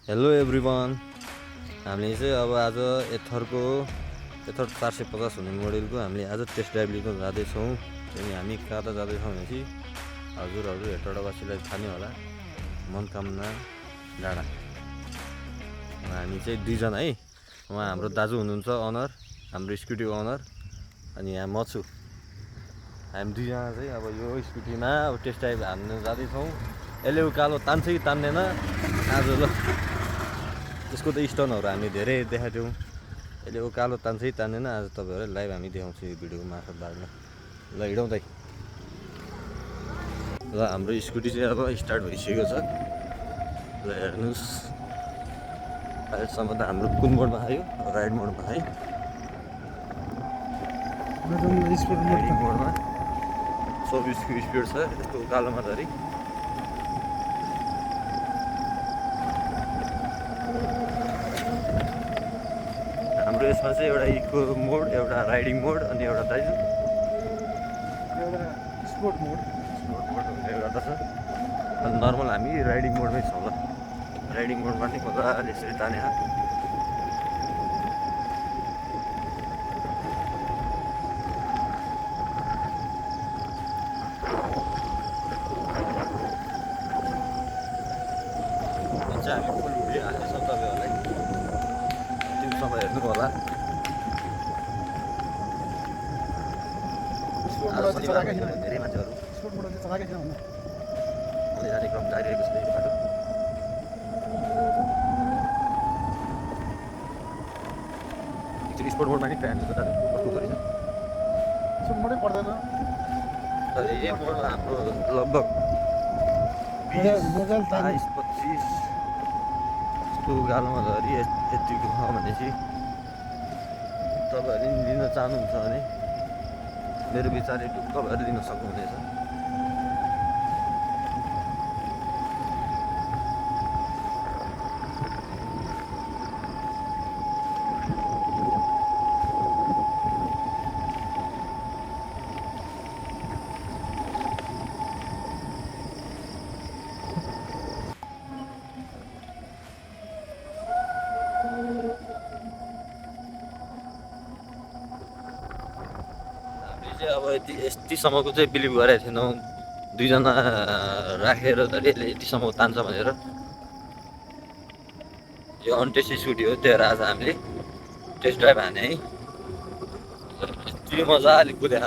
Hello everyone. हामीले चाहिँ अब आज एथर 450 हुने मोडलको हामीले आज टेस्ट ड्राइभ लिन जाँदैछौँ। अनि हामी कहाँ जाँदैछौँ भनेपछि हजुरहरू हेटौडावासीलाई थाहा नै होला, मनोकामना डाँडा। हामी चाहिँ दुईजना है, उहाँ हाम्रो दाजु हुनुहुन्छ अनर, हाम्रो स्कुटीको अनर, अनि यहाँ म छु। हामी दुईजना चाहिँ अब यो स्कुटीमा अब टेस्ट ड्राइभ हान्नु जाँदैछौँ। यसले उकालो तान्छ कि तान्दैन आज ल, यसको त स्टनहरू हामी धेरै देखाएको थियौँ। यसले उकालो तान्छ कि तान्दैन आज तपाईँहरूलाई लाइभ हामी देखाउँछौँ यो भिडियोको मार्फत बादमा। ल हिँडाउँदै ल, हाम्रो स्कुटी चाहिँ अब स्टार्ट भइसकेको छ। ल हेर्नुहोस्, अहिलेसम्म त हाम्रो कुन मोडमा आयो, राइड मोडमा है, राइडिङ मोडमा 24को स्पिड छ यस्तो उकालोमा धरि। हाम्रो यसमा चाहिँ एउटा इको मोड, एउटा राइडिङ मोड, अनि एउटा दाइजु स्पोर्ट मोड हुने गर्दछ। अनि नर्मल हामी राइडिङ मोडमै छौँ। ल राइडिङ मोडमा नै मजाले यसरी ताने हामी फुल भिडियो हाल्नेछौँ तपाईँहरूलाई, तिमीसँग हेर्नु होला। धेरै मान्छेहरू कार्यक्रम जारिरहेको छ यो बाटो। एक्चुअली स्पोर्ट मोडमा नि ट्राई हाल्नु कस्तो गरिन्छ, मोडै पर्दैन। तर यही मोड हाम्रो लगभग 20-25 यस्तो उकालोमा धरि यतिको छ भनेपछि तपाईँहरूले लिन चाहनुहुन्छ भने मेरो विचारले ढुक्क भएर लिन सक्नुहुनेछ। अब यतिसम्मको चाहिँ बिलिभ गरेको थिएनौँ, दुईजना राखेर धरि यसले यतिसम्म तान्छ भनेर। यो अनटेस्ट स्कुटी हो, त्यही भएर आज हामीले टेस्ट ड्राइभ हाने है। यति मजाले कुदे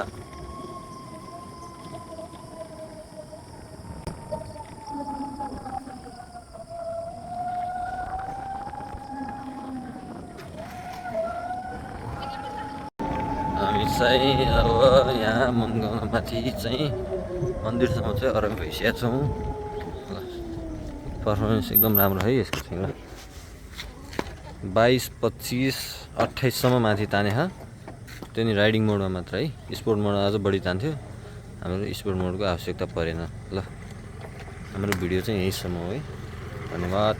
हामी चाहिँ अब यहाँ मनगाउँ माथि चाहिँ मन्दिरसम्म चाहिँ आराम भइसकेका छौँ। पर्फर्मेन्स एकदम राम्रो है यसको चाहिँ। 22, 25, 28सम्म माथि ताने त्यो नि राइडिङ मोडमा मात्र है। स्पोर्ट मोडमा अझ बढी तान्थ्यो, हाम्रो स्पोर्ट मोडको आवश्यकता परेन। ल हाम्रो भिडियो चाहिँ यहीँसम्म हो है, धन्यवाद।